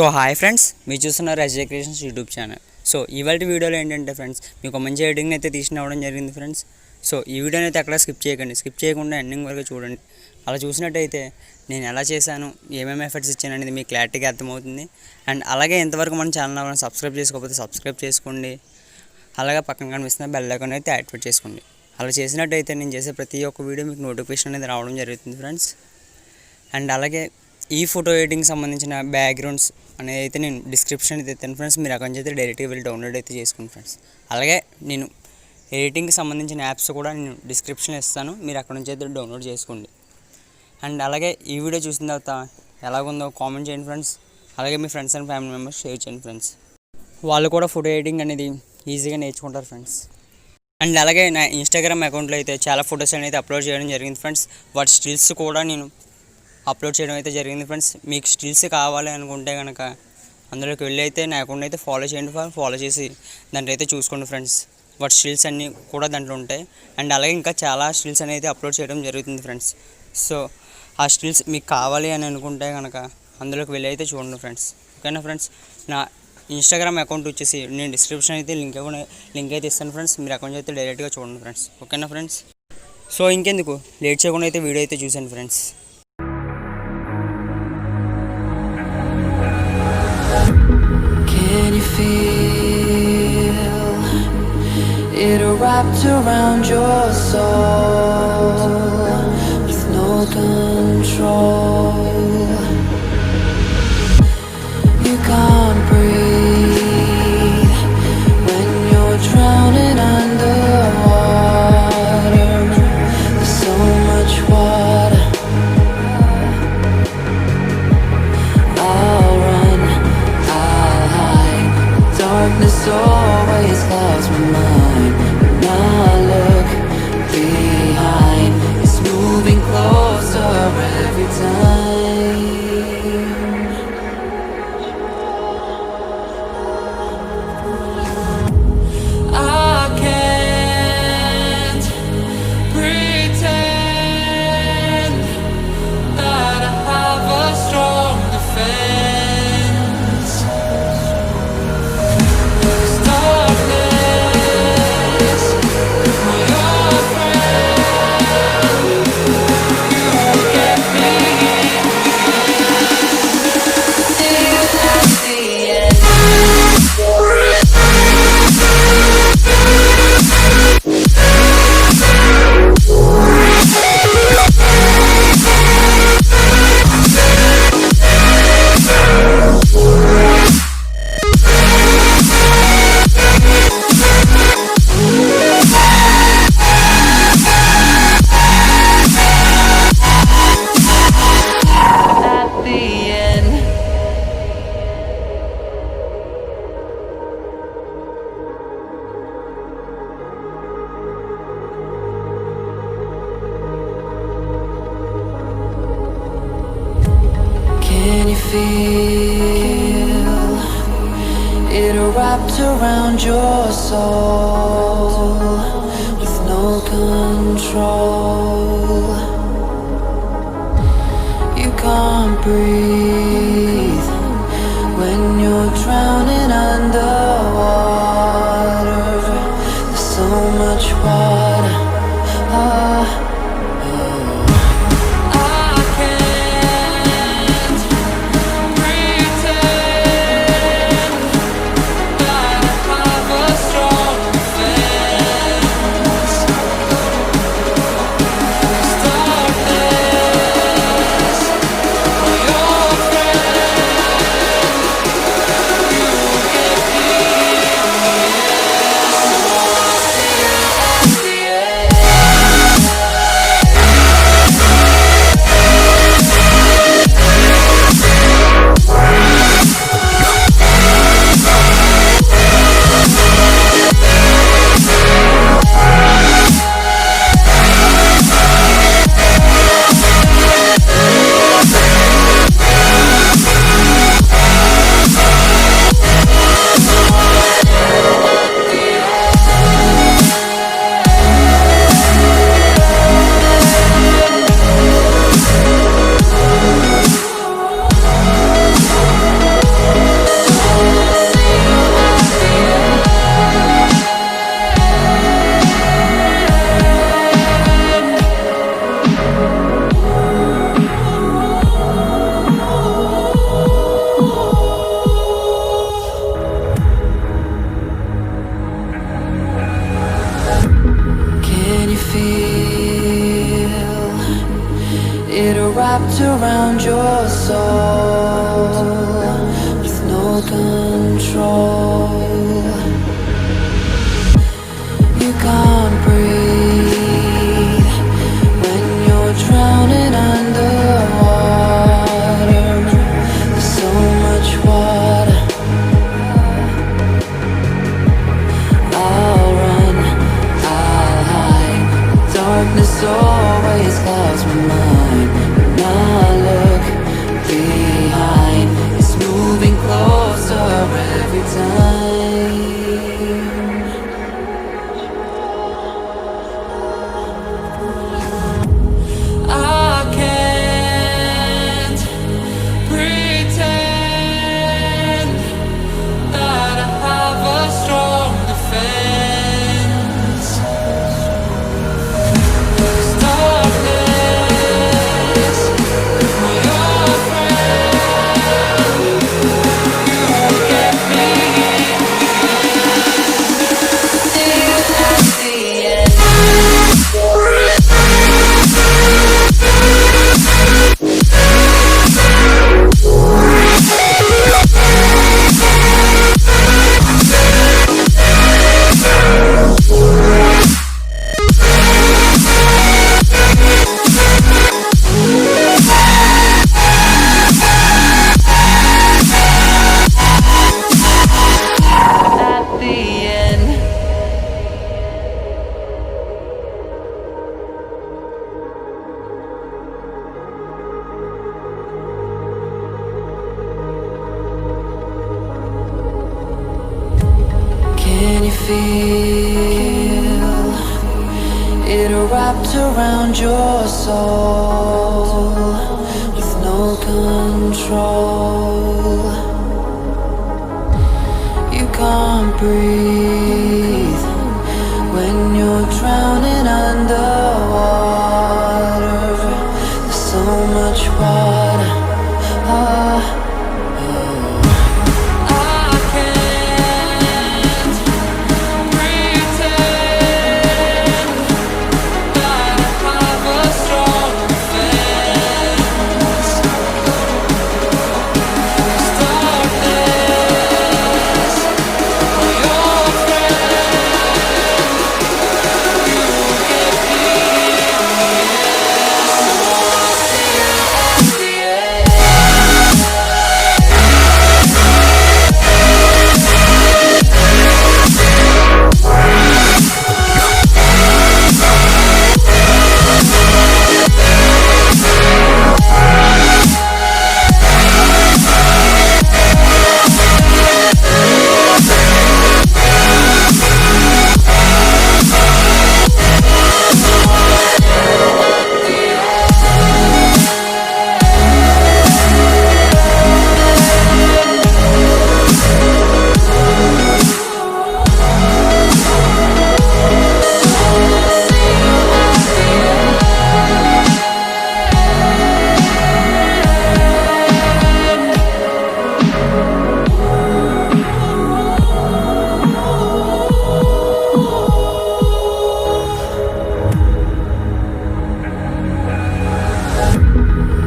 So hi friends, మీరు చూస్తున్నారు S.Saikiran YouTube channel. So ఇవాళ వీడియోలో ఏంటంటే ఫ్రెండ్స్, మీకు మంచి ఎడిటింగ్ అయితే తీసినవ్వడం జరిగింది ఫ్రెండ్స్. సో ఈ వీడియోని అయితే అక్కడ స్కిప్ చేయకుండా ఎండింగ్ వరకు చూడండి. అలా చూసినట్టయితే నేను ఎలా చేశాను, ఏమేమి ఎఫర్ట్స్ ఇచ్చాను అనేది మీకు క్లారిటీగా అర్థమవుతుంది. అండ్ అలాగే ఎంతవరకు మన ఛానల్ ఎవరైనా సబ్స్క్రైబ్ చేసుకోకపోతే సబ్స్క్రైబ్ చేసుకోండి. అలాగే పక్కన కనిపిస్తున్న బెల్ ఐకాన్ అయితే యాక్టివేట్ చేసుకోండి. అలా చేసినట్టయితే నేను చేసే ప్రతి ఒక్క వీడియో మీకు నోటిఫికేషన్ అనేది రావడం జరుగుతుంది ఫ్రెండ్స్. అండ్ అలాగే ఈ ఫోటో ఎడిటింగ్ సంబంధించిన బ్యాక్గ్రౌండ్స్ అనేది అయితే నేను డిస్క్రిప్షన్ అయితే ఇస్తాను ఫ్రెండ్స్. మీరు అక్కడి నుంచి అయితే డైరెక్ట్గా వెళ్ళి డౌన్లోడ్ అయితే చేసుకోండి ఫ్రెండ్స్. అలాగే నేను ఎడిటింగ్కి సంబంధించిన యాప్స్ కూడా నేను డిస్క్రిప్షన్లో ఇస్తాను, మీరు అక్కడ నుంచి అయితే డౌన్లోడ్ చేసుకోండి. అండ్ అలాగే ఈ వీడియో చూసిన తర్వాత ఎలాగుందో కామెంట్ చేయండి ఫ్రెండ్స్. అలాగే మీ friends and family members share చేయండి ఫ్రెండ్స్. వాళ్ళు కూడా ఫోటో ఎడిటింగ్ అనేది ఈజీగా నేర్చుకుంటారు ఫ్రెండ్స్. అండ్ అలాగే నా ఇన్స్టాగ్రామ్ అకౌంట్లో అయితే చాలా ఫొటోస్ అనేది అప్లోడ్ చేయడం జరిగింది ఫ్రెండ్స్. వాటి స్టిల్స్ కూడా నేను అప్లోడ్ చేయడం అయితే జరిగింది ఫ్రెండ్స్. మీకు స్టిల్స్ కావాలి అనుకుంటే కనుక అందులోకి వెళ్ళి అయితే నా అకౌంట్ అయితే ఫాలో చేయండి. ఫాలో చేసి దాంట్లో అయితే చూసుకోండి ఫ్రెండ్స్. వాటి స్టిల్స్ అన్నీ కూడా దాంట్లో ఉంటాయి. అండ్ అలాగే ఇంకా చాలా స్టిల్స్ అనేది అప్లోడ్ చేయడం జరుగుతుంది ఫ్రెండ్స్. సో ఆ స్టిల్స్ మీకు కావాలి అని అనుకుంటే కనుక అందులోకి వెళ్ళి అయితే చూడండి ఫ్రెండ్స్. ఓకేనా ఫ్రెండ్స్. నా ఇన్స్టాగ్రామ్ అకౌంట్ వచ్చేసి నేను డిస్క్రిప్షన్ అయితే లింక్ అయితే ఇస్తాను ఫ్రెండ్స్. మీరు అకౌంట్ అయితే డైరెక్ట్గా చూడండి ఫ్రెండ్స్. ఓకేనా ఫ్రెండ్స్. సో ఇంకెందుకు లేట్ చేయకుండా అయితే వీడియో అయితే చూసాను friends. Can you feel it wrapped around your soul with no control? You can't breathe when you're drowning underwater. There's so much water. I'll run, I'll hide. Darkness always clouds my mind. When I look behind, it's moving closer every time. I can't pretend that I have a strong defense. Darkness, your friend, you get me till at the end. At the end. Can you feel it wrapped around your soul with no control? You can't breathe when you're drowning underwater. There's so much water. I can't pretend that I have a strong defense. Darkness, your wrapped around your soul with no control. You can't breathe when you're drowning underwater. There's so much water. I'll run, I'll hide. Darkness always clouds my mind. When I look behind, it's moving closer every time. I can't pretend that I have a strong defense. Darkness, my old friend, you won't get me till at the end. At the end. Can you feel it wrapped around your soul with no control? You can't breathe when you're drowning underwater. There's so much water. I can't pretend that I have a strong defense. Darkness, my old friend, you won't get me till at the end.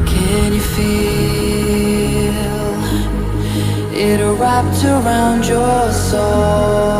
Can you feel it wrapped around your soul